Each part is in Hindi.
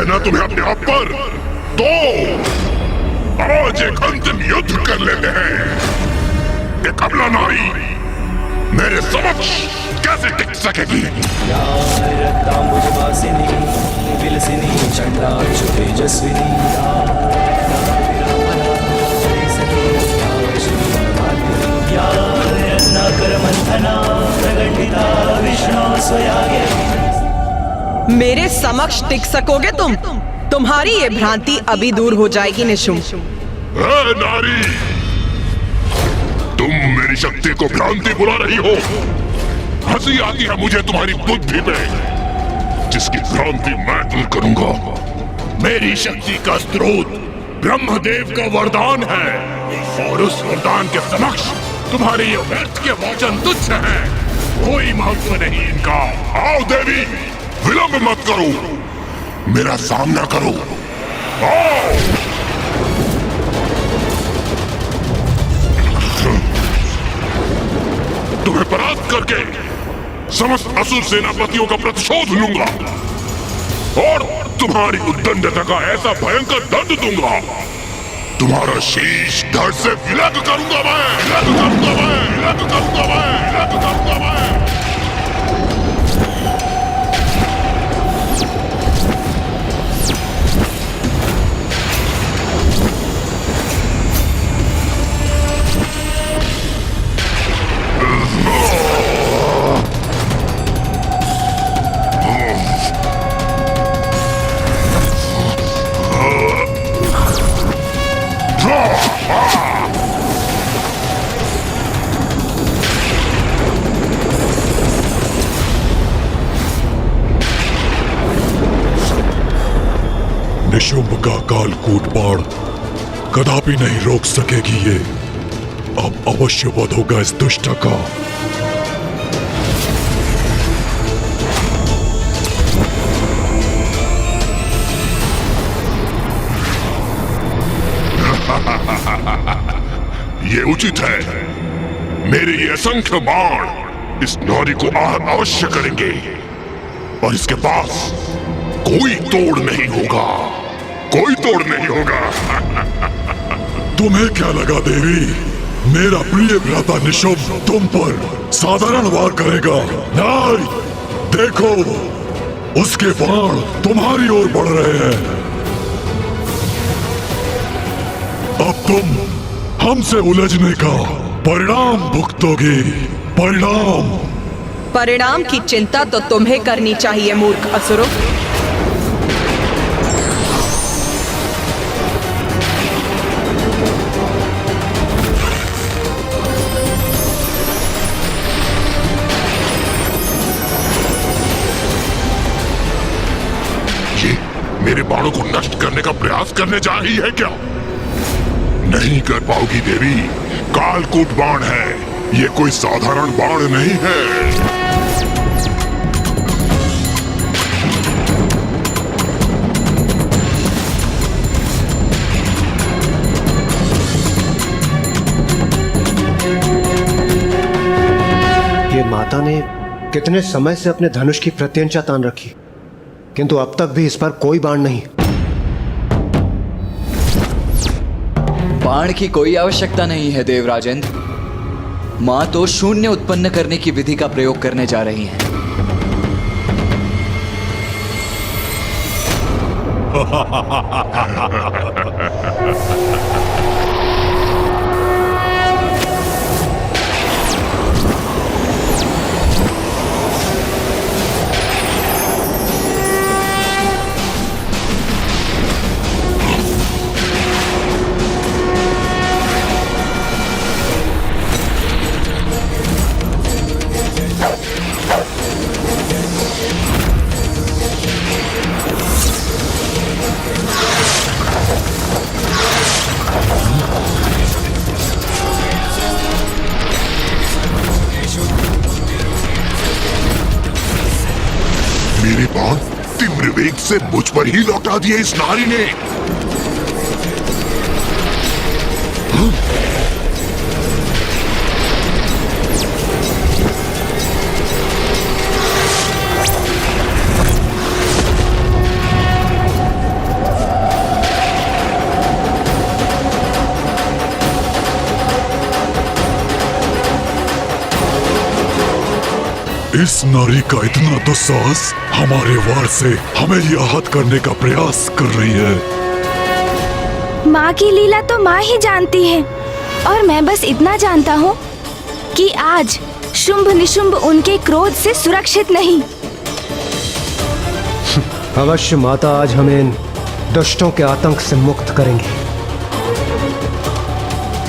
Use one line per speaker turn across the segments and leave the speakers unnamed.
है ना तुम्हें अपने आप पर, तो आज एक अंतिम युद्ध कर लेते हैं। एक अबला नारी मेरे समक्ष कैसे टिक सकेगी?
मेरे समक्ष टिक सकोगे तुम? तुम्हारी ये भ्रांति अभी दूर हो जाएगी निशुम।
नारी, तुम मेरी शक्ति को भ्रांति बुला रही हो। हंसी आती है मुझे तुम्हारी बुद्धि पे, जिसकी भ्रांति मैं दूर करूंगा। मेरी शक्ति का स्रोत ब्रह्मदेव का वरदान है, और उस वरदान के समक्ष तुम्हारे ये व्यर्थ के वचन तुच्छ हैं। कोई महत्व नहीं इनका। आओ देवी, विलंब मत करो, मेरा सामना करो। आओ। तुम्हें परास्त करके समस्त असुर सेनापतियों का प्रतिशोध लूंगा, और तुम्हारी उद्दंडता का ऐसा भयंकर दंड दूंगा, तुम्हारा शीश धड़ से विलग करूंगा मैं, विलग करूंगा मैं, विलग करूंगा मैं, विलग करूंगा मैं।
निशुंभ का कालकूट बाण कदापि नहीं रोक सकेगी ये। अब अवश्य वध होगा इस दुष्ट का।
ये उचित है। मेरे ये असंख्य बाण इस नारी को आहत अवश्य करेंगे, और इसके पास कोई तोड़ नहीं होगा, कोई तोड़ नहीं होगा।
तुम्हें क्या लगा देवी, मेरा प्रिय भ्राता निशुंभ तुम पर साधारण वार करेगा? नहीं, देखो उसके बाण तुम्हारी ओर बढ़ रहे हैं। अब तुम हमसे उलझने का परिणाम भुगतोगे। परिणाम
परिणाम की चिंता तो तुम्हें करनी चाहिए मूर्ख असुरों।
ये मेरे बाणों को नष्ट करने का प्रयास करने जा रही है क्या? नहीं कर पाओगी देवी। कालकूट बाण है, ये कोई साधारण बाण नहीं है।
ये माता ने कितने समय से अपने धनुष की प्रत्यंचा तान रखी, किंतु अब तक भी इस पर कोई बाण नहीं।
बाण की कोई आवश्यकता नहीं है देवराजेंद्र। मां तो शून्य उत्पन्न करने की विधि का प्रयोग करने जा रही हैं।
मेरे बाण तीव्र वेग से मुझ पर ही लौटा दिए इस नारी ने।
इस नारी का इतना दुस्साहस हमारे वार से हमें ये आहत करने का प्रयास कर रही है।
माँ की लीला तो माँ ही जानती है, और मैं बस इतना जानता हूँ कि आज शुंभ निशुंभ उनके क्रोध से सुरक्षित नहीं।
अवश्य माता आज हमें इन दुष्टों के आतंक से मुक्त करेंगी।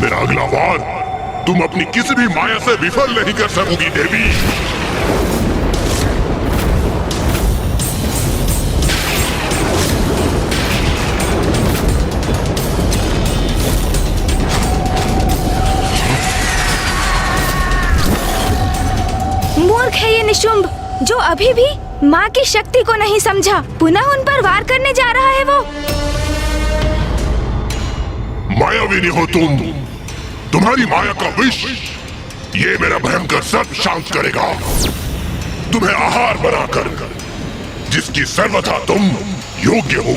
मेरा अगला वार तुम अपनी किसी भी माया से विफल नहीं कर सकोगी देवी।
मूर्ख है ये निशुंभ, जो अभी भी माँ की शक्ति को नहीं समझा, पुनः उन पर वार करने जा रहा है। वो
मायाविनी हो तुम, तुम्हारी माया का विष ये मेरा भयंकर सर्प शांत करेगा, तुम्हें आहार बनाकर, जिसकी सर्वथा तुम योग्य हो।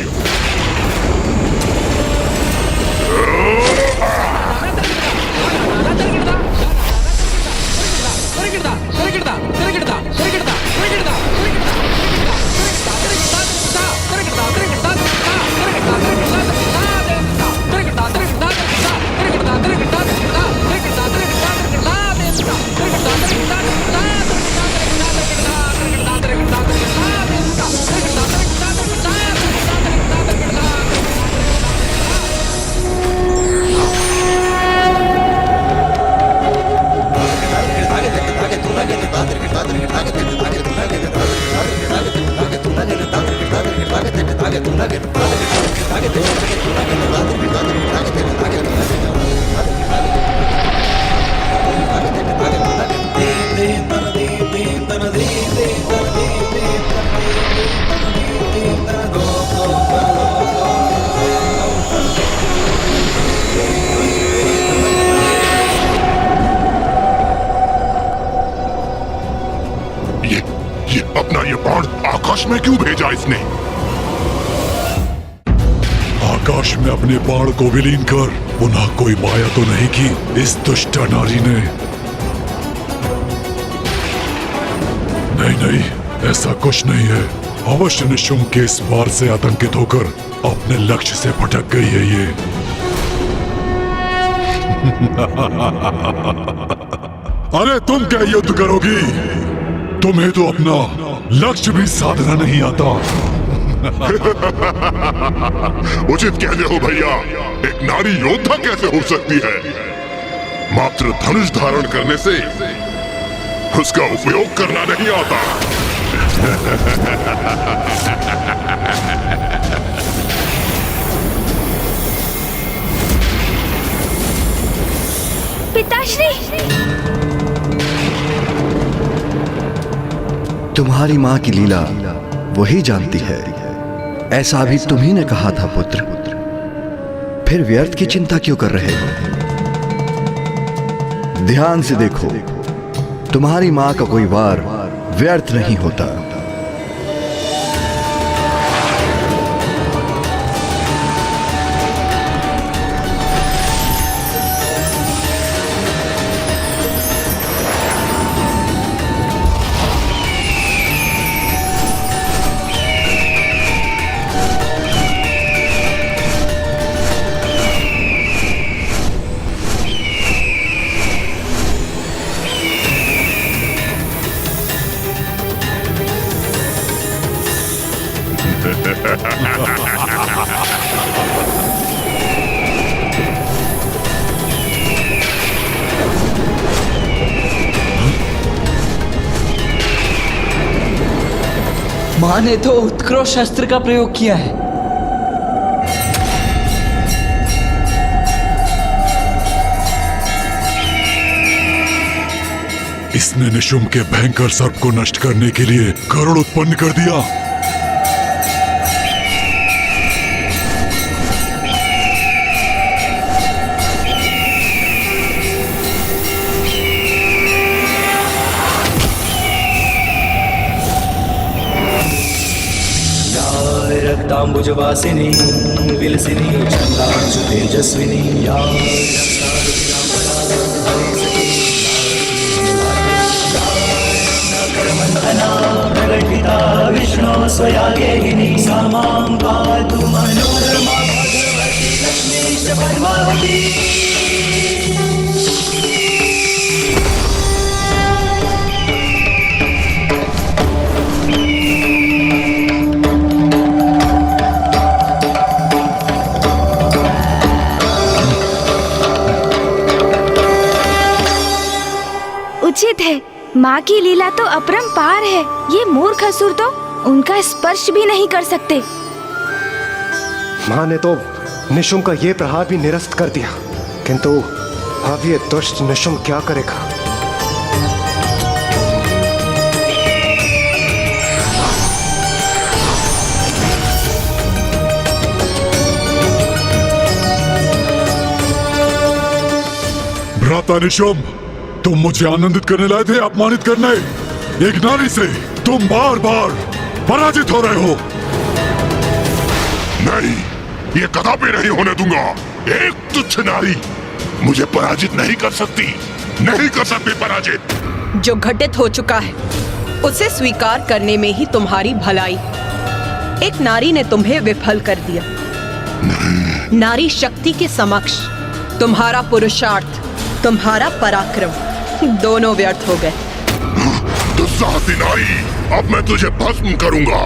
ये बाण आकाश में क्यों भेजा इसने?
आकाश में अपने बाण को विलीन कर पुनः कोई माया तो नहीं की इस दुष्ट नारी ने? नहीं नहीं, ऐसा कुछ नहीं है। अवश्य निशुंभ के इस वार से आतंकित होकर अपने लक्ष्य से भटक गई है ये। अरे तुम क्या युद्ध करोगी? तुम्हें तो अपना लक्ष्य भी साधना नहीं आता।
उचित कहते हो भैया, एक नारी योद्धा कैसे हो सकती है? मात्र धनुष धारण करने से उसका उपयोग करना नहीं आता।
पिताश्री,
तुम्हारी माँ की लीला वही जानती है, ऐसा भी तुम्ही ने कहा था पुत्र। फिर व्यर्थ की चिंता क्यों कर रहे हो? ध्यान से देखो, तुम्हारी माँ का कोई वार व्यर्थ नहीं होता।
मां ने तो उत्कृष्ट अस्त्र का प्रयोग किया है।
इसने निशुंभ के भयंकर सर्प को नष्ट करने के लिए गरुड़ उत्पन्न कर दिया।
रक्तांबुजवासिनी विलसिनी चंदांशु तेजस्विनी या स्वया गेहिनी सा मां पातु मनोरमा भगवती लक्ष्मीश्च पद्मावती।
उचित है, माँ की लीला तो अपरंपार है। ये मूर्ख असुर तो उनका स्पर्श भी नहीं कर सकते।
माँ ने तो निशुंभ का ये प्रहार भी निरस्त कर दिया, किंतु अब ये दुष्ट निशुंभ क्या करेगा?
भ्राता निशुंभ, तुम मुझे आनंदित करने लाए थे अपमानित करने। एक नारी से तुम बार बार पराजित हो रहे हो।
नहीं, ये कदापि नहीं होने दूंगा। एक तुच्छ नारी मुझे पराजित नहीं कर सकती, नहीं कर सकती पराजित।
जो घटित हो चुका है उसे स्वीकार करने में ही तुम्हारी भलाई। एक नारी ने तुम्हें विफल कर दिया। नारी शक्ति के समक्ष तुम्हारा पुरुषार्थ, तुम्हारा पराक्रम दोनों व्यर्थ हो गए।
दुस्साहसी नारी, अब मैं तुझे भस्म करूंगा।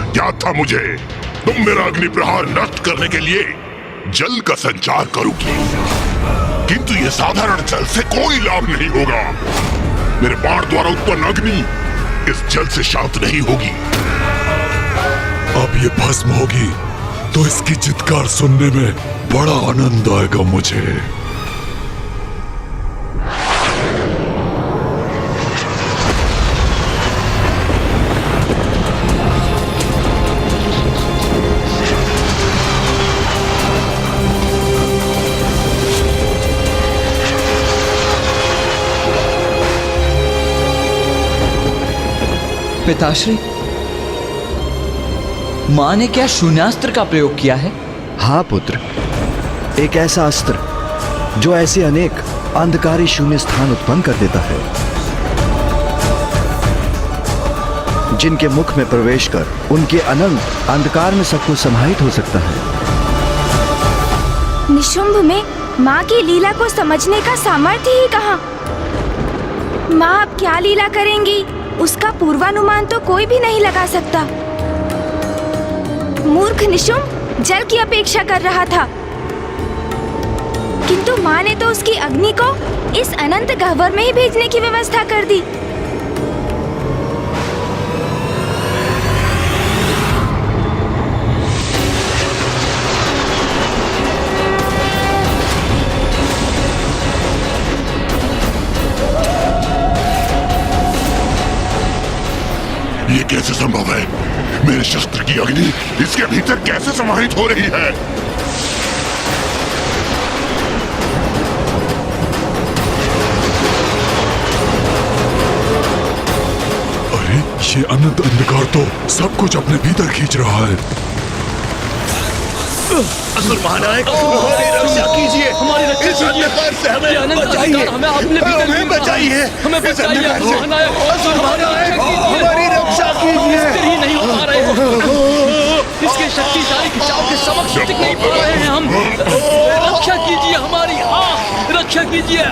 क्या था मुझे? तुम मेरा अग्नि प्रहार नष्ट करने के लिए जल का संचार करोगी, किंतु ये साधारण जल से कोई लाभ नहीं होगा। मेरे बाण द्वारा उत्पन्न अग्नि इस जल से शांत नहीं होगी।
अब ये भस्म होगी तो इसकी चित्कार सुनने में बड़ा आनंद आएगा मुझे।
पिताश्री, माँ ने क्या शून्यास्त्र का प्रयोग किया है?
हाँ पुत्र, एक ऐसा अस्त्र जो ऐसे अनेक अंधकारी शून्य स्थान उत्पन्न कर देता है, जिनके मुख में प्रवेश कर उनके अनंत अंधकार में सबको समाहित हो सकता है।
निशुंभ में माँ की लीला को समझने का सामर्थ्य ही कहाँ? माँ अब क्या लीला करेंगी, उसका पूर्वानुमान तो कोई भी नहीं लगा सकता। मूर्ख निशुंभ जल की अपेक्षा कर रहा था, किंतु माँ ने तो उसकी अग्नि को इस अनंत गह्वर में ही भेजने की व्यवस्था कर दी।
ये कैसे संभव है? मेरे शस्त्र की अग्नि इसके भीतर कैसे समाहित हो रही है?
अरे ये अनंत अंधकार तो सब कुछ अपने भीतर खींच रहा है।
असुर महानायक, हमारी रक्षा कीजिए, हमारी रक्षा कीजिए, से हमें बचाइए, हमें अपने हमें बचाइए, हमें बचाइए असुर महानायक, हमारी रक्षा कीजिए। ही नहीं हो पा रहे हैं, इसके शक्तिशाली खिंचाव के समक्ष टिक नहीं पा रहे हैं हम। रक्षा कीजिए हमारी, रक्षा कीजिए।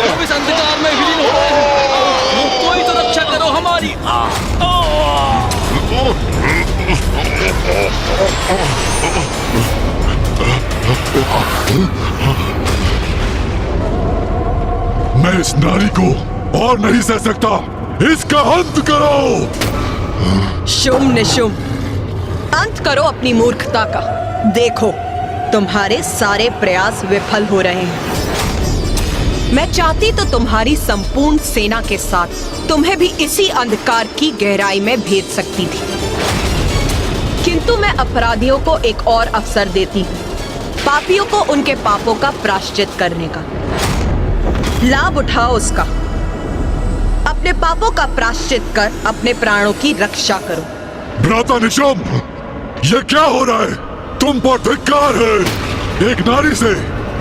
हम इस अंधकार में विलीन हो रहे हैं, कोई तो रक्षा करो हमारी।
मैं इस नारी को और नहीं सह सकता। इसका अंत करो।
शुभ निशुभ, अंत करो अपनी मूर्खता का। देखो, तुम्हारे सारे प्रयास विफल हो रहे हैं। मैं चाहती तो तुम्हारी संपूर्ण सेना के साथ तुम्हें भी इसी अंधकार की गहराई में भेज सकती थी, किंतु मैं अपराधियों को एक और अवसर देती हूँ, पापियों को उनके पापों का प्रायश्चित करने का। लाभ उठाओ उसका। अपने पापों का प्रायश्चित कर अपने प्राणों की रक्षा करो।
भ्राता निशुम्भ, ये क्या हो रहा है? तुम पर धिक्कार है। एक नारी से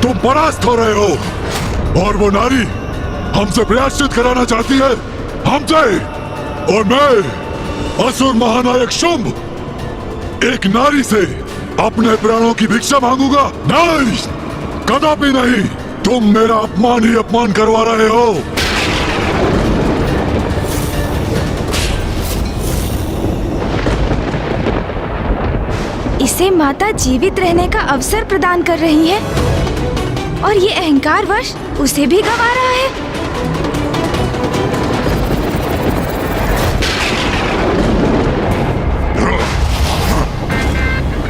तुम परास्त हो रहे हो, और वो नारी हमसे प्रायश्चित कराना चाहती है, हमसे। और मैं असुर महानायक शुंभ एक नारी से अपने प्राणों की भिक्षा मांगूंगा? नहीं, कदापि नहीं। तुम मेरा अपमान ही अपमान करवा रहे हो।
इसे माता जीवित रहने का अवसर प्रदान कर रही है, और ये अहंकारवश उसे भी गंवा रहा है।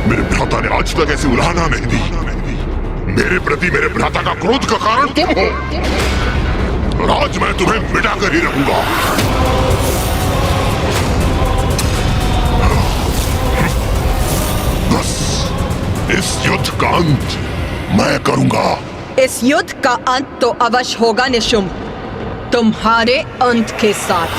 मेरे भ्राता ने आज तक ऐसी उलाहना नहीं दी। मेरे प्रति मेरे भ्राता का क्रोध का कारण तुम हो, और आज मैं तुम्हें मिटा कर ही रहूंगा। बस इस युद्ध का अंत मैं करूंगा।
इस युद्ध का अंत तो अवश्य होगा निशुम्भ, तुम्हारे अंत के साथ।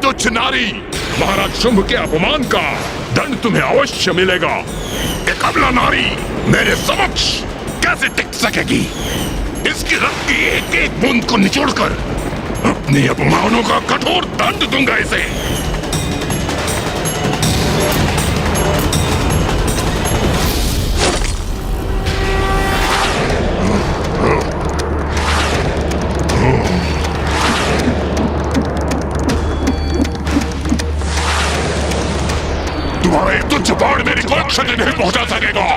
तुच्छ नारी, महाराज शुंभ के अपमान का दंड तुम्हें अवश्य मिलेगा। एक अबला नारी मेरे समक्ष कैसे टिक सकेगी? इसकी रक्त की एक एक बूंद को निचोड़कर अपने अपमानों का कठोर दंड दूंगा इसे। तुम्हारा एक तुच्छ बाण मेरी कोई क्षति नहीं पहुंचा सकेगा।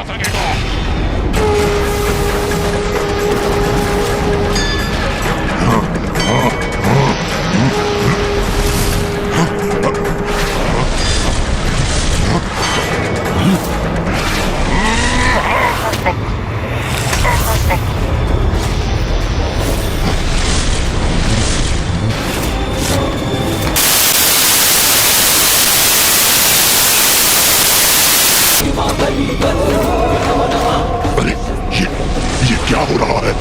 अरे ये क्या हो रहा है?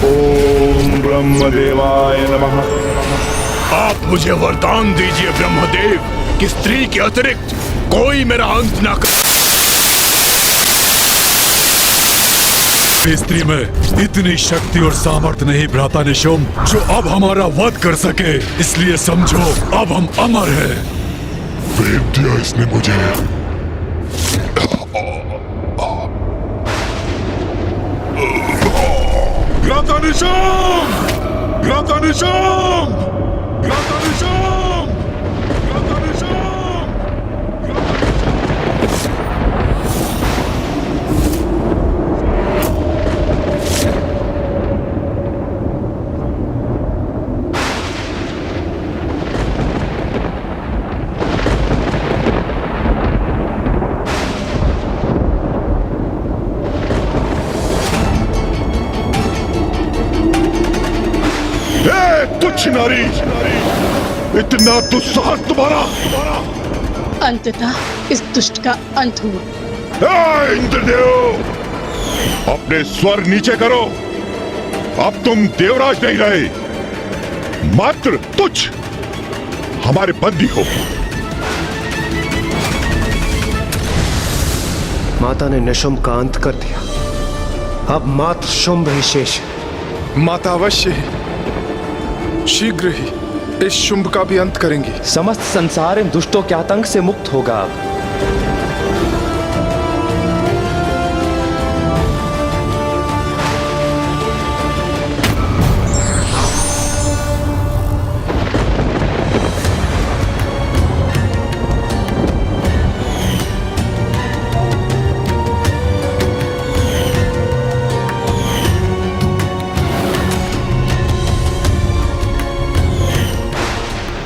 ओम ब्रह्मदेवाय नमः। आप मुझे वरदान दीजिए ब्रह्मदेव कि स्त्री के अतिरिक्त कोई मेरा अंत ना कर।
स्त्री में इतनी शक्ति और सामर्थ्य नहीं भ्राता निशुम्भ, जो अब हमारा वध कर सके। इसलिए समझो, अब हम अमर हैं। फेंक दिया इसने मुझे। भ्राता निशुम्भ! भ्राता निशुम्भ! भ्राता निशुम्भ! भ्राता निशुम्भ! तुच्छ नारी, इतना दुस्साहस तुम्हारा!
अंततः इस दुष्ट का अंत हुआ।
इंद्रदेव, अपने स्वर नीचे करो।
अब तुम देवराज नहीं रहे, मात्र तुच्छ हमारे बंदी हो।
माता ने निशुंभ का अंत कर दिया, अब मात्र शुंभ ही शेष है।
माता अवश्य ही शीघ्र ही इस शुंभ का भी अंत करेंगी।
समस्त संसार इन दुष्टों के आतंक से मुक्त होगा अब।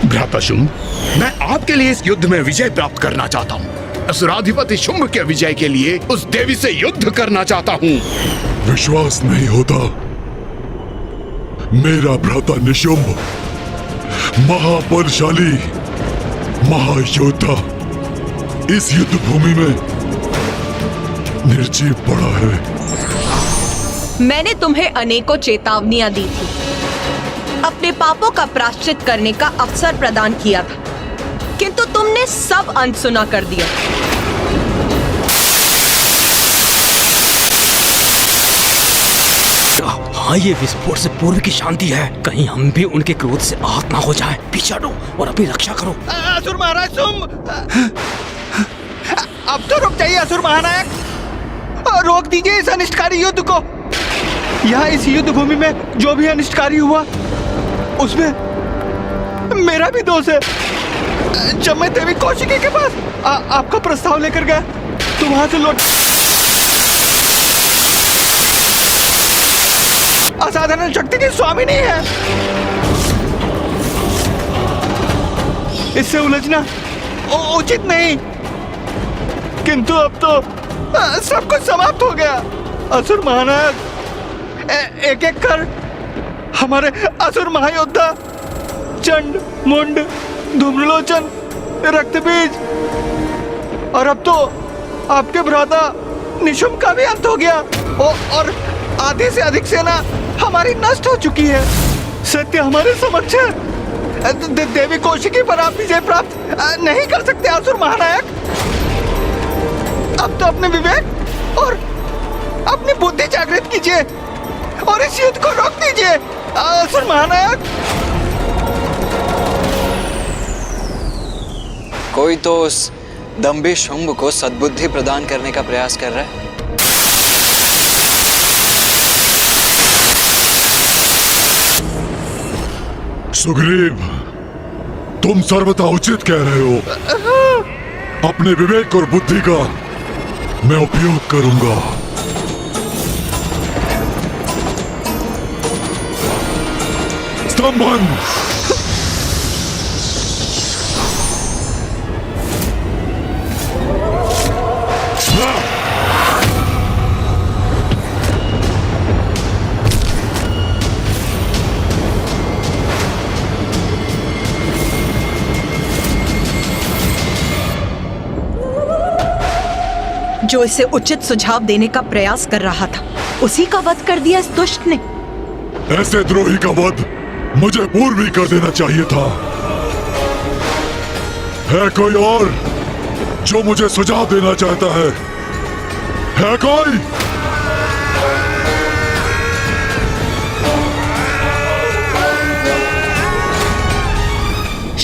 भ्राता शुंभ, मैं आपके लिए इस युद्ध में विजय प्राप्त करना चाहता हूँ। असुराधिपति शुंभ के विजय के लिए उस देवी से युद्ध करना चाहता हूँ।
विश्वास नहीं होता? मेरा भ्राता निशुंभ महाबलशाली महायोद्धा इस युद्ध भूमि में निर्जीव पड़ा है।
मैंने तुम्हें अनेकों चेतावनियां दी थी, अपने पापों का प्रायश्चित करने का अवसर प्रदान किया था, किंतु तुमने सब अनसुना कर दिया।
हाँ, ये विस्फोट से पूर्व की शांति है। कहीं हम भी उनके क्रोध से आहत ना हो जाएं। पीछे हटो और अपनी रक्षा करो।
असुर महाराज शुंभ, अब तो रुक जाइए असुर महानायक, रोक दीजिए इस अनिष्टकारी युद्ध को। यहाँ इस युद्ध भूमि में जो भी अनिष्टकारी हुआ उसमें मेरा भी दोष है। जब मैं देवी कौशिकी के पास आपका प्रस्ताव लेकर गया तो वहां से लौट असाधारण शक्ति की स्वामी नहीं है। इससे उलझना उचित नहीं, किंतु अब तो सब कुछ समाप्त हो गया। असुर महानायक, एक एक कर हमारे असुर महायोद्धा चंड, मुंड, धूम्रलोचन, रक्तबीज और अब तो आपके भ्राता निशुंभ का भी अंत हो गया और आधे से अधिक सेना हमारी नष्ट हो चुकी है। सत्य हमारे समक्ष है। देवी कौशिकी पर आप विजय प्राप्त नहीं कर सकते असुर महानायक। अब तो अपने विवेक और अपनी बुद्धि जागृत कीजिए और इस युद्ध को रोक दीजिए असुर महानायक।
कोई तो उस दंभी शुंभ को सद्बुद्धि प्रदान करने का प्रयास कर रहा है।
सुग्रीव, तुम सर्वथा उचित कह रहे हो। अपने विवेक और बुद्धि का मैं उपयोग करूंगा। स्तंभन!
जो इसे उचित सुझाव देने का प्रयास कर रहा था, उसी का वध कर दिया इस दुष्ट ने।
ऐसे द्रोही का वध मुझे पूर्व ही कर देना चाहिए था। है कोई और जो मुझे सुझाव देना चाहता है? है कोई?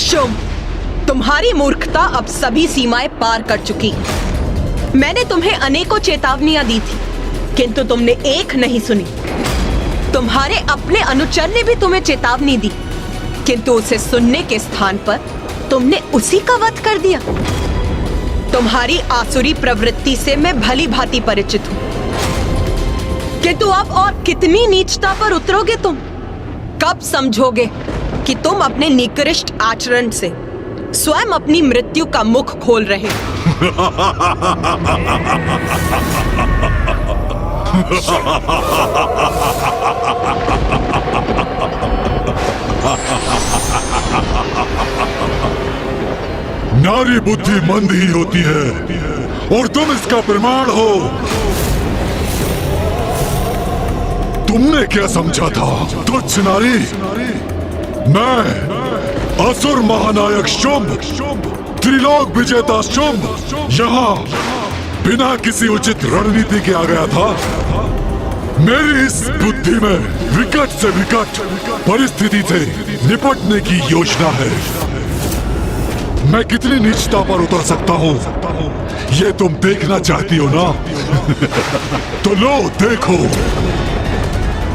शुंभ, तुम्हारी मूर्खता अब सभी सीमाएं पार कर चुकी है। मैंने तुम्हें अनेकों चेतावनियां दी थी, किंतु तुमने एक नहीं सुनी। तुम्हारे अपने अनुचर ने भी तुम्हें चेतावनी दी, किंतु उसे सुनने के स्थान पर तुमने उसी का वध कर दिया। तुम्हारी आसुरी प्रवृत्ति से मैं भली भांति परिचित हूं, किंतु अब और कितनी नीचता पर उतरोगे तुम? कब समझोगे कि तुम अपने निकृष्ट आचरण से स्वयं अपनी मृत्यु का मुख खोल रहे हो?
नारी बुद्धि मंद ही होती है और तुम इसका प्रमाण हो। तुमने क्या समझा था तुच्छ नारी? मैं असुर महानायक शुंभ, त्रिलोक विजेता शुंभ यहाँ बिना किसी उचित रणनीति के आ गया था। मेरी इस बुद्धि में विकट से विकट परिस्थिति से निपटने की योजना है। मैं कितनी नीचता पर उतर सकता हूँ ये तुम देखना चाहती हो ना? तो लो देखो,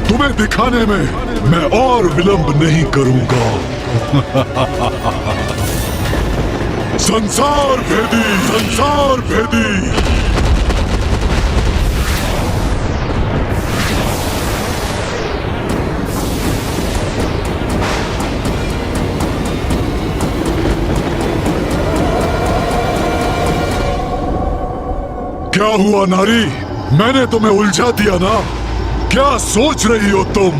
तुम्हें दिखाने में मैं और विलंब नहीं करूंगा। संसार भेदी, संसार भेदी। क्या हुआ नारी? मैंने तुम्हें उलझा दिया ना? क्या सोच रही हो तुम?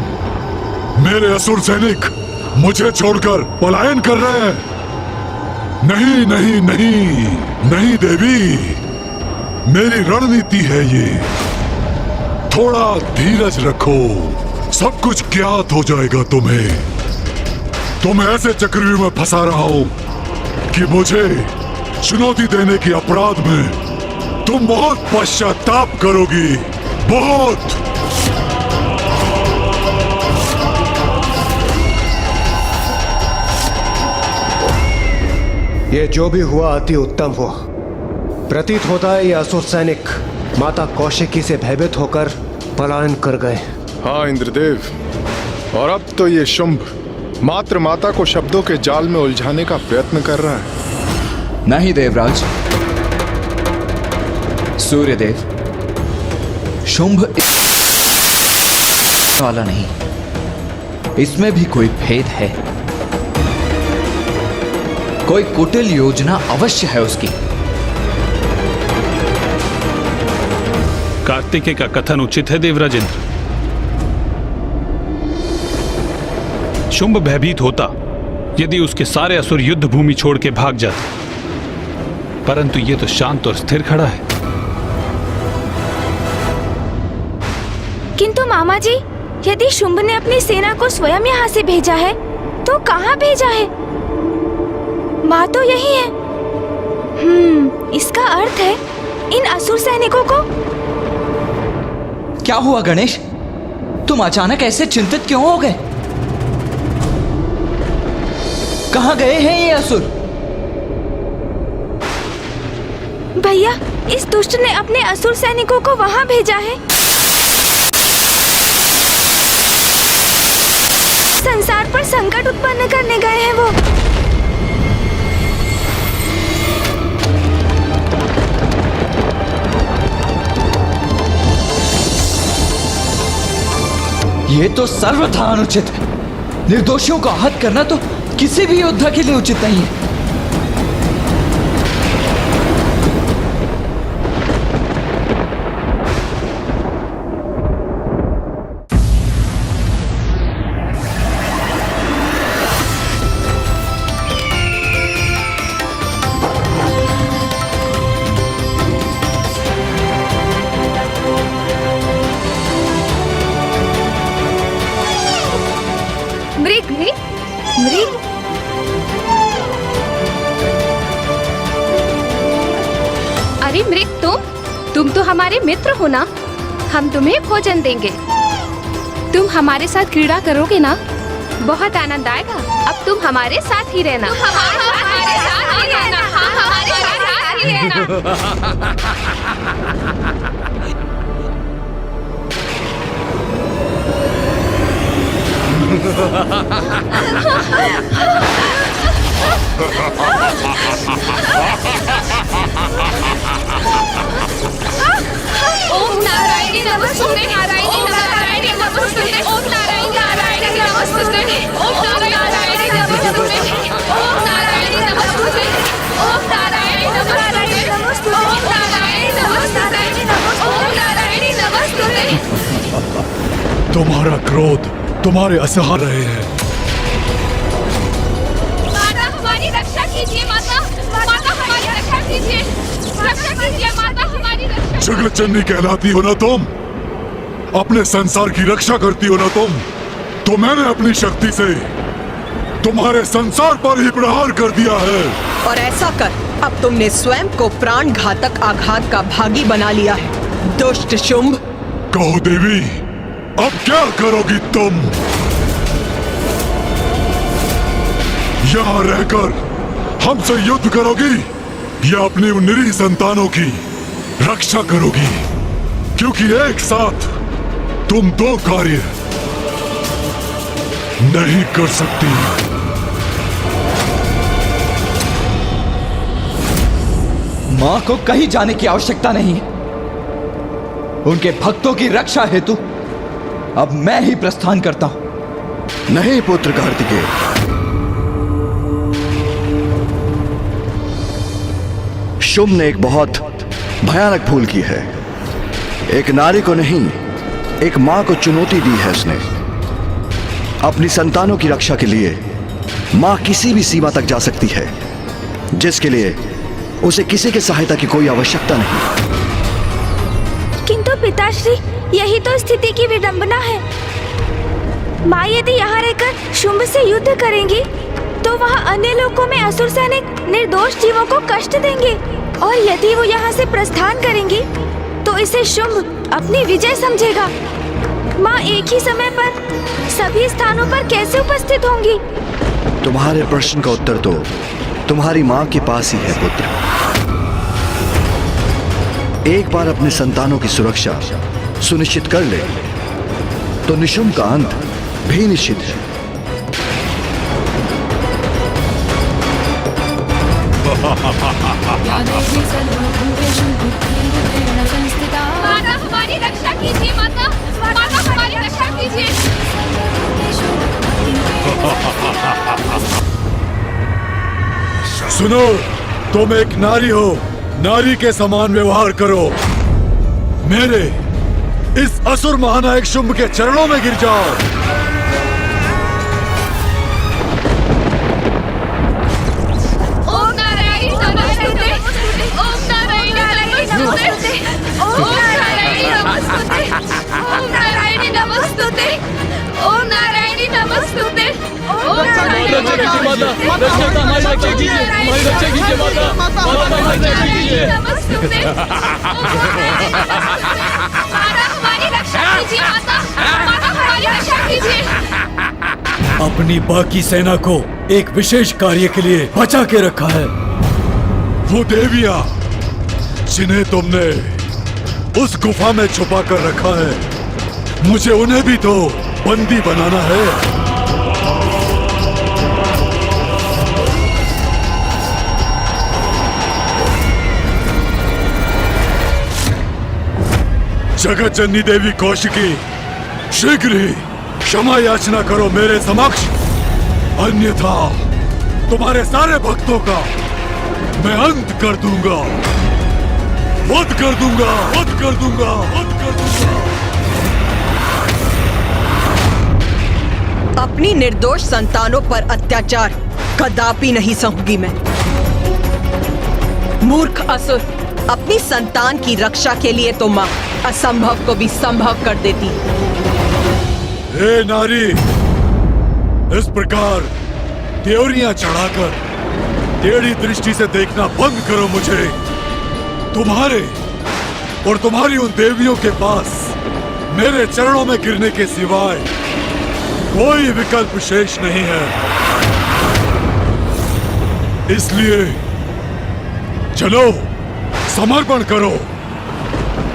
मेरे असुर सैनिक मुझे छोड़कर पलायन कर रहे हैं? नहीं नहीं नहीं नहीं देवी, मेरी रणनीति है ये। थोड़ा धीरज रखो, सब कुछ ज्ञात हो जाएगा तुम्हें। तुम ऐसे चक्रव्यूह में फंसा रहा हो कि मुझे चुनौती देने के अपराध में तुम बहुत पश्चाताप करोगी, बहुत।
ये जो भी हुआ अति उत्तम हुआ। प्रतीत होता है ये असुर सैनिक माता कौशिकी से भयभीत होकर पलायन कर गए।
हाँ इंद्रदेव, और अब तो ये शुंभ मात्र माता को शब्दों के जाल में उलझाने का प्रयत्न कर रहा है।
नहीं देवराज, सूर्यदेव, शुंभ वाला नहीं, इसमें भी कोई भेद है। कोई कुटिल योजना अवश्य है उसकी।
कार्तिकेय का कथन उचित है देवराजेंद्र। शुंभ भयभीत होता यदि उसके सारे असुर युद्ध भूमि छोड़ के भाग जाते, परंतु ये तो शांत और स्थिर खड़ा है।
किंतु मामा जी, यदि शुंभ ने अपनी सेना को स्वयं यहाँ से भेजा है तो कहाँ भेजा है? माँ तो यही है। इसका अर्थ है इन असुर सैनिकों को।
क्या हुआ गणेश? तुम अचानक ऐसे चिंतित क्यों हो गए? कहाँ गए हैं ये असुर?
भैया, इस दुष्ट ने अपने असुर सैनिकों को वहाँ भेजा है। संसार पर संकट उत्पन्न करने गए हैं वो।
ये तो सर्वथा अनुचित है। निर्दोषियों को आहत करना तो किसी भी योद्धा के लिए उचित नहीं है।
अरे मृग, तुम तो हमारे मित्र हो ना? हम तुम्हें भोजन देंगे। तुम हमारे साथ क्रीड़ा करोगे ना? बहुत आनंद आएगा। अब तुम हमारे साथ ही रहना। हमारे साथ ही रहना। हमारे साथ ही रहना। ओम नारायणी नमस्तुते, नारायणी नारायणी नमस्तुते, ओम नारायणी नारायणी नमस्तुते, ओम नारायणी नमस्तुते, ओम नारायणी नमस्तुते, ओम नारायणी नमस्तुते, ओम नारायणी नमस्तुते, ओम नारायणी नमस्तुते।
तुम्हारा क्रोध तुम्हारे असहाय रहे हैं।
माता हमारी रक्षा कीजिए। माता हमारी रक्षा कीजिए। रक्षा कीजिए माता, हमारी रक्षा।
जगत जननी कहलाती हो ना तुम? अपने संसार की रक्षा करती हो ना तुम, तो मैंने अपनी शक्ति से तुम्हारे संसार पर ही प्रहार कर दिया है।
और ऐसा कर अब तुमने स्वयं को प्राण घातक आघात का भागी बना लिया है, दुष्ट शुंभ।
कहो देवी, अब क्या करोगी तुम? यहाँ रहकर हमसे युद्ध करोगी या अपनी उन निरीह संतानों की रक्षा करोगी? क्योंकि एक साथ तुम दो कार्य नहीं कर सकती।
मां को कहीं जाने की आवश्यकता नहीं है। उनके भक्तों की रक्षा हेतु अब मैं ही प्रस्थान करता हूं।
नहीं पुत्र कार्तिकेय, शुंभ ने एक बहुत भयानक भूल की है। एक नारी को नहीं, एक मां को चुनौती दी है उसने। अपनी संतानों की रक्षा के लिए मां किसी भी सीमा तक जा सकती है, जिसके लिए उसे किसी की सहायता की कोई आवश्यकता नहीं।
किंतु पिताश्री, यही तो स्थिति की विडंबना है। माँ यदि यहाँ रहकर शुंभ से युद्ध करेंगी तो वहाँ अन्य लोकों में असुर सैनिक निर्दोष जीवों को कष्ट देंगे, और यदि वो यहाँ से प्रस्थान करेंगी तो इसे शुंभ अपनी विजय समझेगा। माँ एक ही समय पर सभी स्थानों पर कैसे उपस्थित होंगी?
तुम्हारे प्रश्न का उत्तर तो तुम्हारी मां के पास ही है पुत्र। एक बार अपने संतानों की सुरक्षा सुनिश्चित कर ले तो निशुंभ का अंत भी निश्चित है।
माता हमारी रक्षा कीजिए, माता माता हमारी रक्षा कीजिए।
सुनो, तुम एक नारी हो, नारी के समान व्यवहार करो। मेरे इस असुर महानायक शुंभ के चरणों में गिर जाओ।
ओम नारायण नमस्ते, ओम नारायण नमस्ते, ओम नारायण नमस्ते, ओम नारायण नमस्ते, ओम नारायण नमस्ते, ओम नारायण
अपनी बाकी सेना को एक विशेष कार्य के लिए बचा के रखा है। वो देवियां जिन्हें तुमने उस गुफा में छुपा कर रखा है, मुझे उन्हें भी तो बंदी बनाना है। जगत जननी देवी कौशिकी, शीघ्र ही क्षमा याचना करो मेरे समक्ष, अन्यथा तुम्हारे सारे भक्तों का मैं अंत कर दूंगा, वध कर दूंगा, वध कर दूंगा, वध कर दूंगा।
अपनी निर्दोष संतानों पर अत्याचार कदापि नहीं सहूंगी मैं। मूर्ख असुर, अपनी संतान की रक्षा के लिए तो मां असंभव को भी संभव कर देती।
हे नारी, इस प्रकार त्योरियां चढ़ाकर टेढ़ी दृष्टि से देखना बंद करो मुझे। तुम्हारे और तुम्हारी उन देवियों के पास मेरे चरणों में गिरने के सिवाय कोई विकल्प शेष नहीं है। इसलिए चलो, समर्पण करो,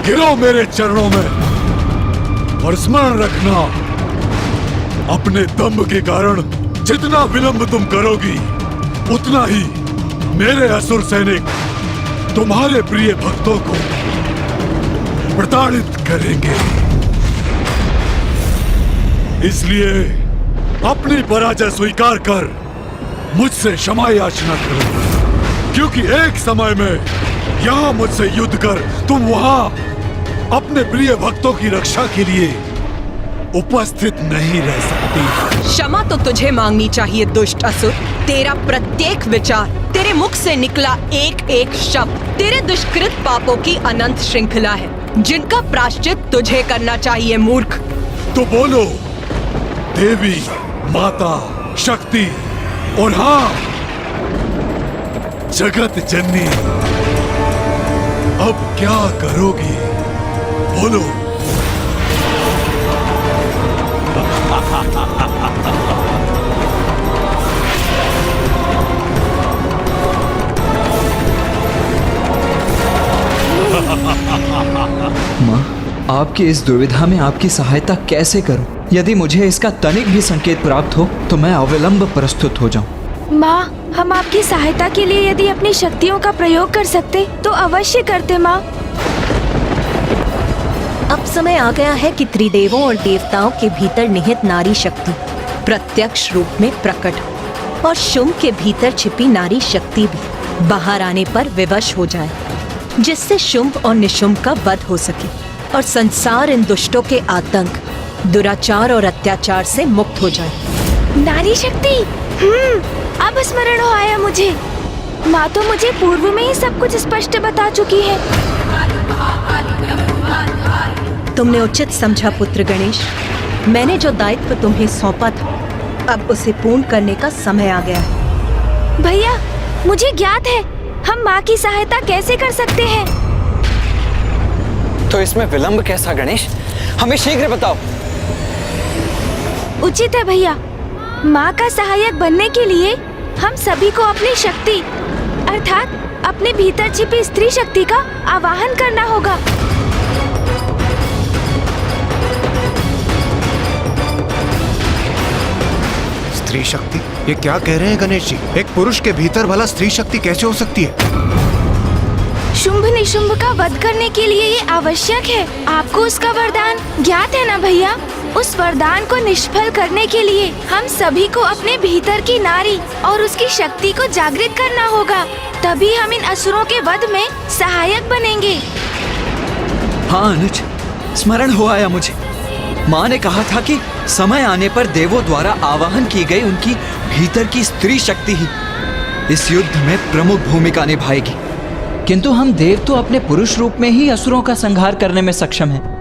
गिरो मेरे चरणों में, और स्मरण रखना, अपने दंभ के कारण जितना विलंब तुम करोगी, उतना ही मेरे असुर सैनिक तुम्हारे प्रिय भक्तों को प्रताड़ित करेंगे। इसलिए अपनी पराजय स्वीकार कर मुझसे क्षमा याचना करो, क्योंकि एक समय में यहाँ मुझसे युद्ध कर तुम वहाँ अपने प्रिय भक्तों की रक्षा के लिए उपस्थित नहीं रह सकती।
क्षमा तो तुझे मांगनी चाहिए दुष्ट असुर। तेरा प्रत्येक विचार, तेरे मुख से निकला एक एक शब्द तेरे दुष्कृत पापों की अनंत श्रृंखला है। जिनका प्रायश्चित तुझे करना चाहिए मूर्ख।
तो बोलो, देवी, माता, शक्ति और हाँ, जगत जननी, अब क्या करोगी? बोलो।
माँ, आपकी इस दुविधा में आपकी सहायता कैसे करूं? यदि मुझे इसका तनिक भी संकेत प्राप्त हो तो मैं अविलंब प्रस्तुत हो जाऊं।
माँ, हम आपकी सहायता के लिए यदि अपनी शक्तियों का प्रयोग कर सकते तो अवश्य करते माँ।
अब समय आ गया है कि त्रिदेवों और देवताओं के भीतर निहित नारी शक्ति प्रत्यक्ष रूप में प्रकट हो और शुंभ के भीतर छिपी नारी शक्ति भी बाहर आने पर विवश हो जाए, जिससे शुंभ और निशुंभ का वध हो सके और संसार इन दुष्टों के आतंक, दुराचार और अत्याचार से मुक्त हो जाए।
नारी शक्ति, अब स्मरण हो आया मुझे। माँ तो मुझे पूर्व में ही सब कुछ स्पष्ट बता चुकी है।
तुमने उचित समझा पुत्र गणेश। मैंने जो दायित्व तुम्हें सौंपा था, अब उसे पूर्ण करने का समय आ गया है।
भैया, मुझे ज्ञात है हम माँ की सहायता कैसे कर सकते हैं।
तो इसमें विलंब कैसा गणेश? हमें शीघ्र बताओ।
उचित है भैया। माँ का सहायक बनने के लिए हम सभी को अपनी शक्ति अर्थात अपने भीतर छिपी स्त्री शक्ति का आवाहन करना होगा।
स्त्री शक्ति? ये क्या कह रहे हैं गणेश जी? एक पुरुष के भीतर भला स्त्री शक्ति कैसे हो सकती है?
शुंभ निशुंभ का वध करने के लिए ये आवश्यक है। आपको उसका वरदान ज्ञात है ना भैया? उस वरदान को निष्फल करने के लिए हम सभी को अपने भीतर की नारी और उसकी शक्ति को जागृत करना होगा। तभी हम इन असुरों के वध में सहायक बनेंगे।
हाँ अनुज, स्मरण हो आया मुझे। माँ ने कहा था कि समय आने पर देवों द्वारा आवाहन की गई उनकी भीतर की स्त्री शक्ति ही इस युद्ध में प्रमुख भूमिका निभाएगी। किंतु हम देव तो अपने पुरुष रूप में ही असुरों का संहार करने में सक्षम हैं।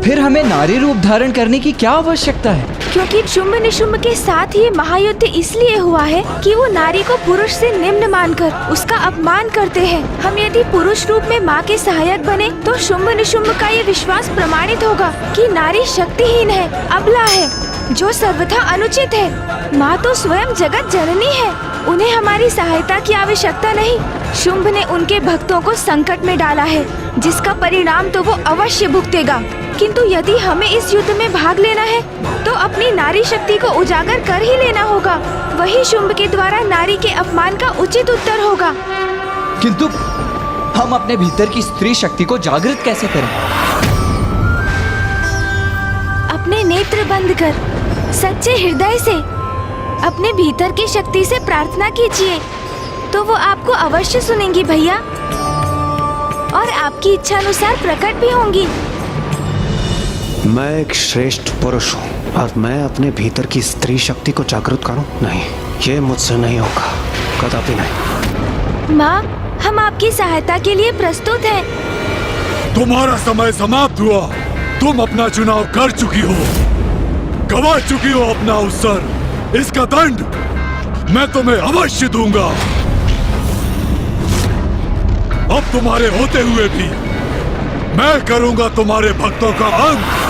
फिर हमें नारी रूप धारण करने की क्या आवश्यकता है?
क्योंकि शुंभ निशुंभ के साथ ये महायुद्ध इसलिए हुआ है कि वो नारी को पुरुष से निम्न मानकर उसका अपमान करते हैं। हम यदि पुरुष रूप में माँ के सहायक बने तो शुंभ निशुंभ का ये विश्वास प्रमाणित होगा कि नारी शक्तिहीन है, अबला है, जो सर्वथा अनुचित है। माँ तो स्वयं जगत जननी है, उन्हें हमारी सहायता की आवश्यकता नहीं। शुंभ ने उनके भक्तों को संकट में डाला है, जिसका परिणाम तो वो अवश्य भुगतेगा। किंतु यदि हमें इस युद्ध में भाग लेना है तो अपनी नारी शक्ति को उजागर कर ही लेना होगा। वही शुंभ के द्वारा नारी के अपमान का उचित उत्तर होगा।
किंतु हम अपने भीतर की स्त्री शक्ति को जागृत कैसे करें?
अपने नेत्र बंद कर सच्चे हृदय से अपने भीतर की शक्ति से प्रार्थना कीजिए, तो वो आपको अवश्य सुनेंगी भैया, और आपकी इच्छा अनुसार प्रकट भी होंगी।
मैं एक श्रेष्ठ पुरुष हूँ और मैं अपने भीतर की स्त्री शक्ति को जागृत करूँ? नहीं, ये मुझसे नहीं होगा, कदापि नहीं।
माँ, हम आपकी सहायता के लिए प्रस्तुत हैं।
तुम्हारा समय समाप्त हुआ। तुम अपना चुनाव कर चुकी हो, गवा चुकी हो अपना अवसर। इसका दंड मैं तुम्हें अवश्य दूंगा। अब तुम्हारे होते हुए भी मैं करूंगा तुम्हारे भक्तों का अंत,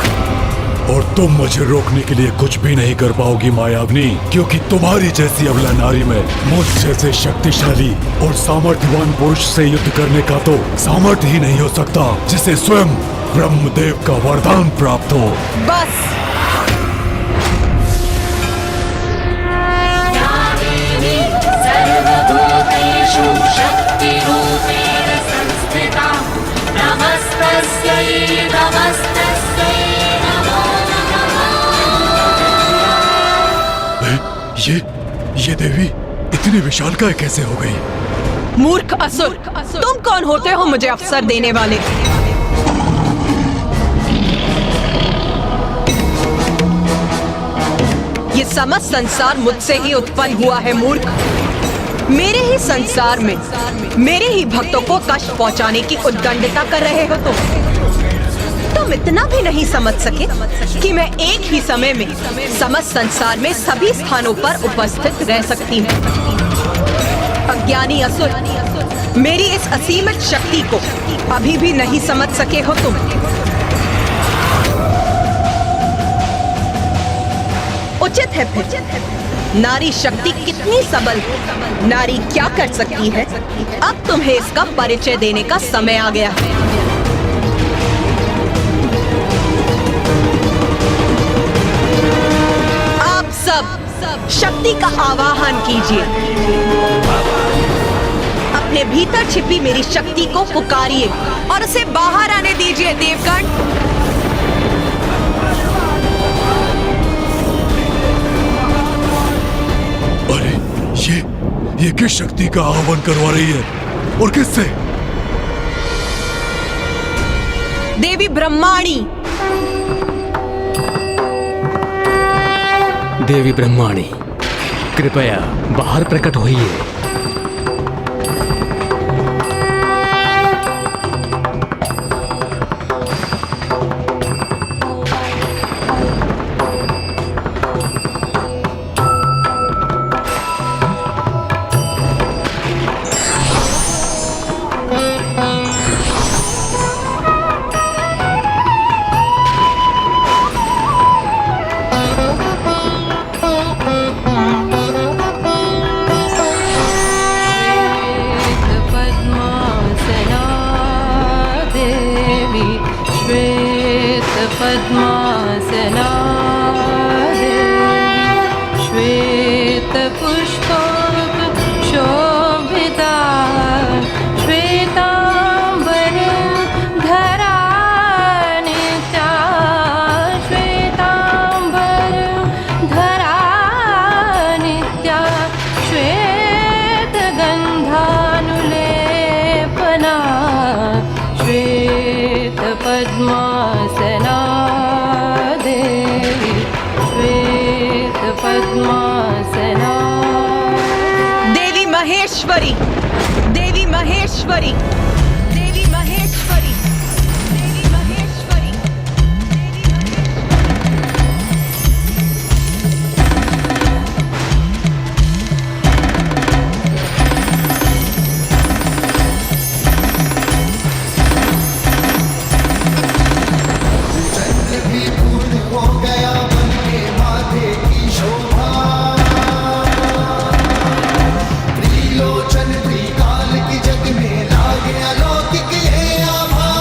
और तुम मुझे रोकने के लिए कुछ भी नहीं कर पाओगी मायावनी, क्योंकि तुम्हारी जैसी अबला नारी में मुझ जैसे शक्तिशाली और सामर्थ्यवान पुरुष से युद्ध करने का तो सामर्थ्य ही नहीं हो सकता, जिसे स्वयं ब्रह्मदेव का वरदान प्राप्त हो।
बस
ये देवी इतनी विशालकाय कैसे हो गई?
मूर्ख असुर, तुम कौन होते हो मुझे अवसर देने वाले? ये समस्त संसार मुझसे ही उत्पन्न हुआ है मूर्ख। मेरे ही संसार में मेरे ही भक्तों को कष्ट पहुंचाने की उद्दंडता कर रहे हो तुम इतना भी नहीं समझ सके कि मैं एक ही समय में समस्त संसार में सभी स्थानों पर उपस्थित रह सकती हूँ। अज्ञानी असुर, मेरी इस असीमित शक्ति को अभी भी नहीं समझ सके हो तुम। उचित है फिर, नारी शक्ति कितनी सबल, नारी क्या कर सकती है, अब तुम्हें इसका परिचय देने का समय आ गया है। आप सब शक्ति का आवाहन कीजिए, अपने भीतर छिपी मेरी शक्ति को पुकारिए और उसे बाहर आने दीजिए देवगण।
ये किस शक्ति का आह्वान करवा रही है और किससे?
देवी ब्रह्माणी।
देवी ब्रह्माणी, कृपया बाहर प्रकट होइए।
महेश्वरी, देवी महेश्वरी, देवी महेश्वरी, देवी महेश्वरी,
भी पूर्ण हो गया बन के माथे की शोभा, त्रिलोचन त्रिकाल की जग में लागे अलौकिक ये आभा।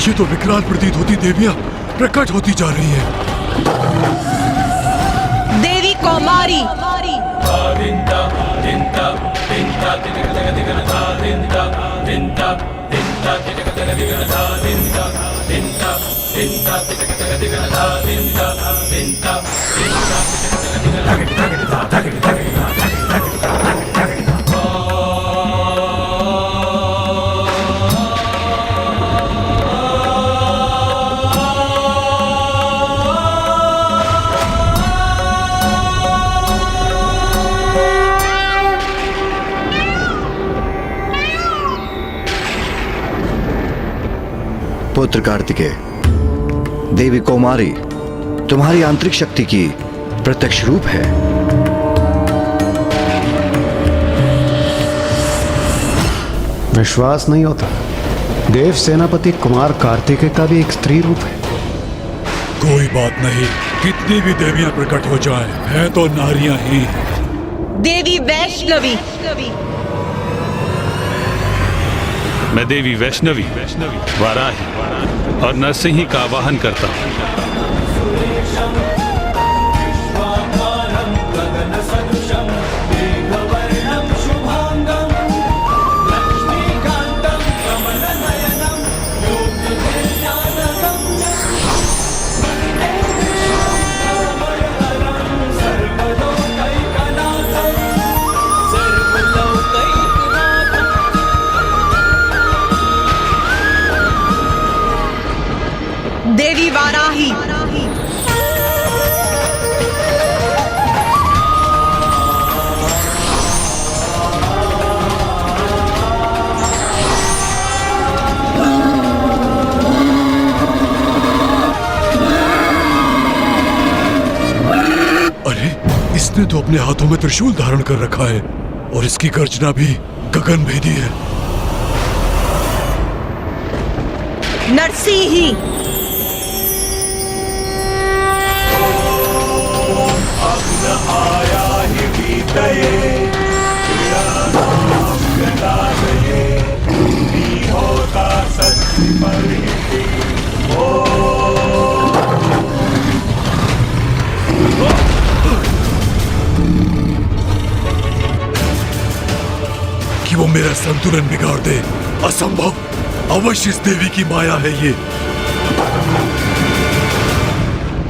ये तो विकराल प्रतीत होती देवियां प्रकट होती जा रही है।
देवी कौमारी,
पुत्र कार्तिकेय, देवी कौमारी तुम्हारी आंतरिक शक्ति की प्रत्यक्ष रूप है।
विश्वास नहीं होता, देव सेनापति कुमार कार्तिकेय का भी एक स्त्री रूप है।
कोई बात नहीं, कितनी भी देवियां प्रकट हो जाएं, है तो नारियां ही।
देवी वैष्णवी,
मैं देवी वैष्णवी, वाराही और नरसिंही का आवाहन करता हूँ।
अपने हाथों में त्रिशूल धारण कर रखा है और इसकी गर्जना भी गगनभेदी है।
नरसिंही,
कि वो मेरा संतुलन बिगाड़ दे, असंभव। अवश्य इस देवी की माया है ये।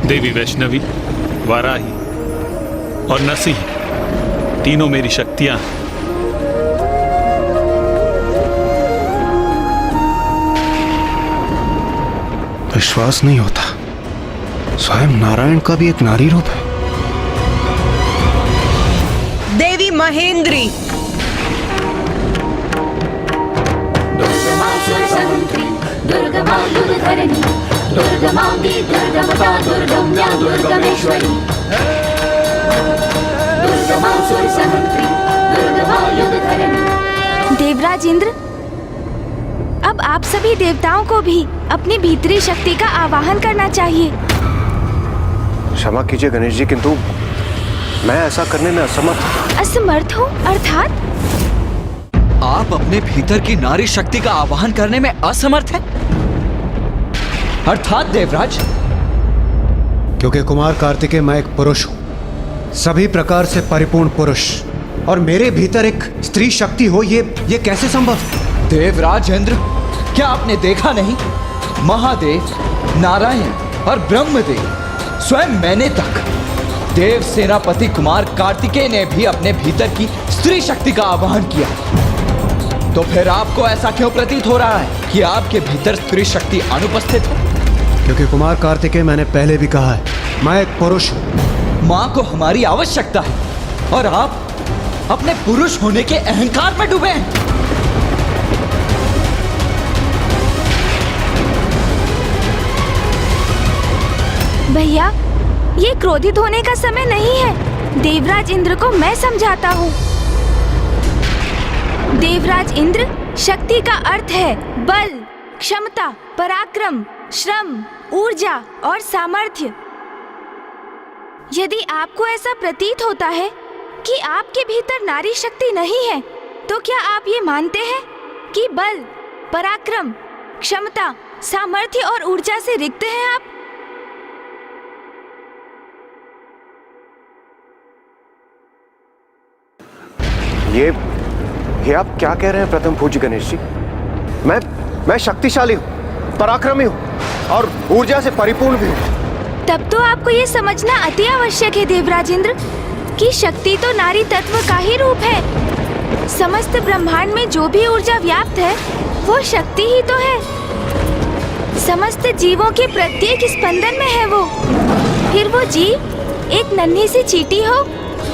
देवी वैष्णवी, वाराही और नरसिंह तीनों मेरी शक्तियां हैं।
विश्वास नहीं होता, स्वयं नारायण का भी एक नारी रूप है।
देवी महेंद्री,
देवराज इंद्र, अब आप सभी देवताओं को भी अपनी भीतरी शक्ति का आवाहन करना चाहिए।
क्षमा कीजिए गणेश जी, किंतु मैं ऐसा करने में असमर्थ।
असमर्थ हो अर्थात?
आप अपने भीतर की नारी शक्ति का आवाहन करने में असमर्थ हैं? अर्थात देवराज?
क्योंकि कुमार कार्तिकेय मैं एक पुरुष हूं, सभी प्रकार से परिपूर्ण पुरुष, और मेरे भीतर एक स्त्री शक्ति हो, ये कैसे संभव?
देवराज इंद्र, क्या आपने देखा नहीं? महादेव, नारायण और ब्रह्मदेव, स्वयं मैंने तक, देव सेनापति कुमार कार्तिकेय ने भी अपने भीतर की स्त्री शक्ति का आवाहन किया। तो फिर आपको ऐसा क्यों प्रतीत हो रहा है कि आपके भीतर स्त्री शक्ति अनुपस्थित है?
क्योंकि कुमार कार्तिकेय, मैंने पहले भी कहा है, मैं एक पुरुष हूं।
माँ को हमारी आवश्यकता है और आप अपने पुरुष होने के अहंकार में डूबे हैं।
भैया, ये क्रोधित होने का समय नहीं है। देवराज इंद्र को मैं समझाता हूँ। देवराज इंद्र, शक्ति का अर्थ है बल, क्षमता, पराक्रम, श्रम, ऊर्जा और सामर्थ्य। यदि आपको ऐसा प्रतीत होता है कि आपके भीतर नारी शक्ति नहीं है, तो क्या आप ये मानते हैं कि बल, पराक्रम, क्षमता, सामर्थ्य और ऊर्जा से रिक्त हैं आप?
ये आप क्या कह रहे हैं प्रथम पूज्य गणेश जी? मैं शक्तिशाली हूँ, पराक्रमी हूँ और ऊर्जा से परिपूर्ण भी हूँ।
तब तो आपको ये समझना अति आवश्यक है देवराज इंद्र कि शक्ति तो नारी तत्व का ही रूप है। समस्त ब्रह्मांड में जो भी ऊर्जा व्याप्त है वो शक्ति ही तो है। समस्त जीवों के प्रत्येक स्पंदन में है वो। फिर वो जीव एक नन्ही सी चींटी हो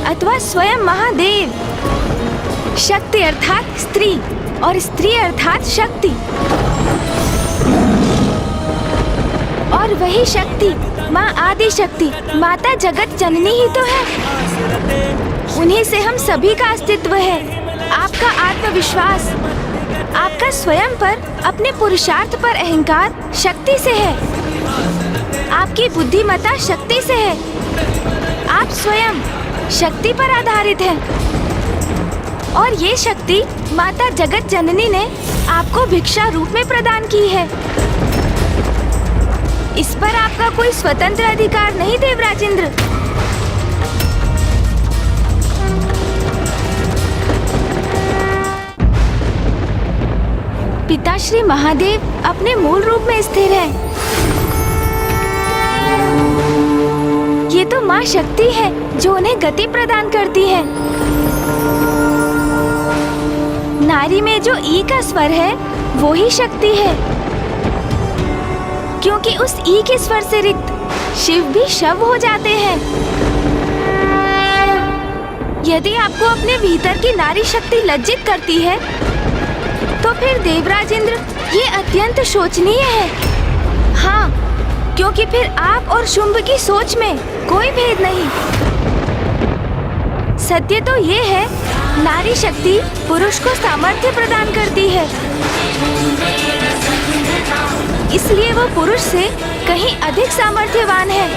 अथवा स्वयं महादेव। शक्ति अर्थात स्त्री और स्त्री अर्थात शक्ति, और वही शक्ति माँ आदि शक्ति, माता जगत जननी ही तो है। उन्हीं से हम सभी का अस्तित्व है। आपका आत्मविश्वास, आपका स्वयं पर, अपने पुरुषार्थ पर अहंकार शक्ति से है। आपकी बुद्धिमत्ता शक्ति से है। आप स्वयं शक्ति पर आधारित हैं। और ये शक्ति माता जगत जननी ने आपको भिक्षा रूप में प्रदान की है। इस पर आपका कोई स्वतंत्र अधिकार नहीं देवराज इंद्र। पिताश्री महादेव अपने मूल रूप में स्थिर है। ये तो माँ शक्ति है जो उन्हें गति प्रदान करती है। नारी में जो ई का स्वर है वो ही शक्ति है, क्योंकि उस ई के स्वर से रिक्त शिव भी शव हो जाते हैं। यदि आपको अपने भीतर की नारी शक्ति लज्जित करती है तो फिर देवराज इंद्र ये अत्यंत शोचनीय है। हाँ, क्योंकि फिर आप और शुंभ की सोच में कोई भेद नहीं। सत्य तो ये है, नारी शक्ति पुरुष को सामर्थ्य प्रदान करती है, इसलिए वो पुरुष से कहीं अधिक सामर्थ्यवान है।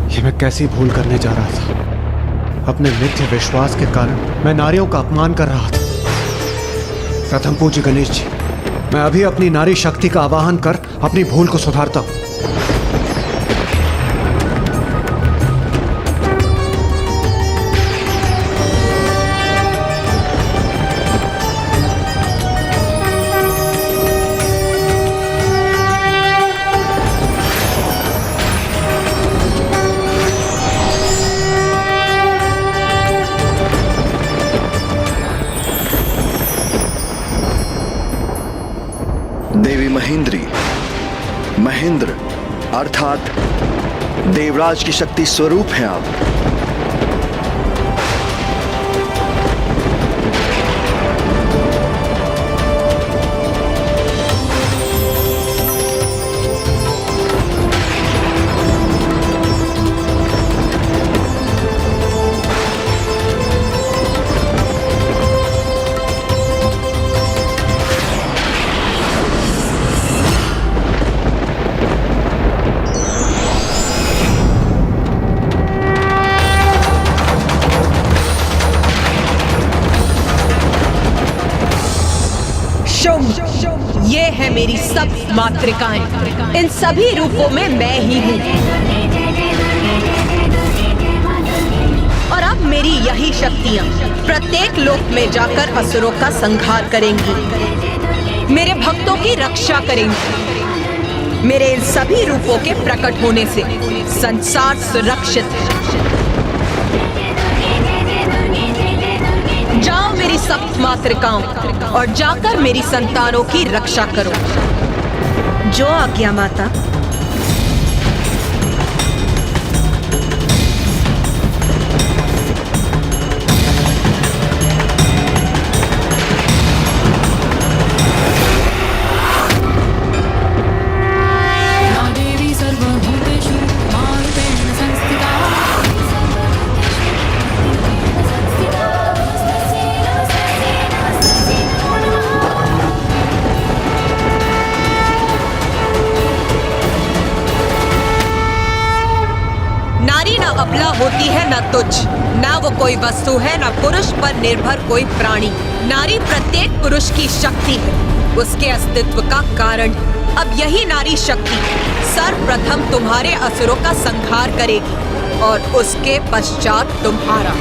ये मैं कैसी भूल करने जा रहा था। अपने मिथ्य विश्वास के कारण मैं नारियों का अपमान कर रहा था। प्रथम पूज्य गणेश जी, मैं अभी अपनी नारी शक्ति का आवाहन कर अपनी भूल को सुधारता हूं।
देवी महेंद्री, महेंद्र अर्थात देवराज की शक्ति स्वरूप हैं आप।
ये है मेरी सब मातृकाएं। इन सभी रूपों में मैं ही हूँ। और अब मेरी यही शक्तियाँ प्रत्येक लोक में जाकर असुरों का संहार करेंगी, मेरे भक्तों की रक्षा करेंगी। मेरे इन सभी रूपों के प्रकट होने से संसार सुरक्षित है। जाओ मेरी सप्त मातृकाओं और जाकर मेरी संतानों की रक्षा करो। जो आज्ञा माता। अबला होती है न तुच्छ, ना वो कोई वस्तु है, न पुरुष पर निर्भर कोई प्राणी। नारी प्रत्येक पुरुष की शक्ति है, उसके अस्तित्व का कारण। अब यही नारी शक्ति सर्वप्रथम तुम्हारे असुरों का संहार करेगी और उसके पश्चात तुम्हारा।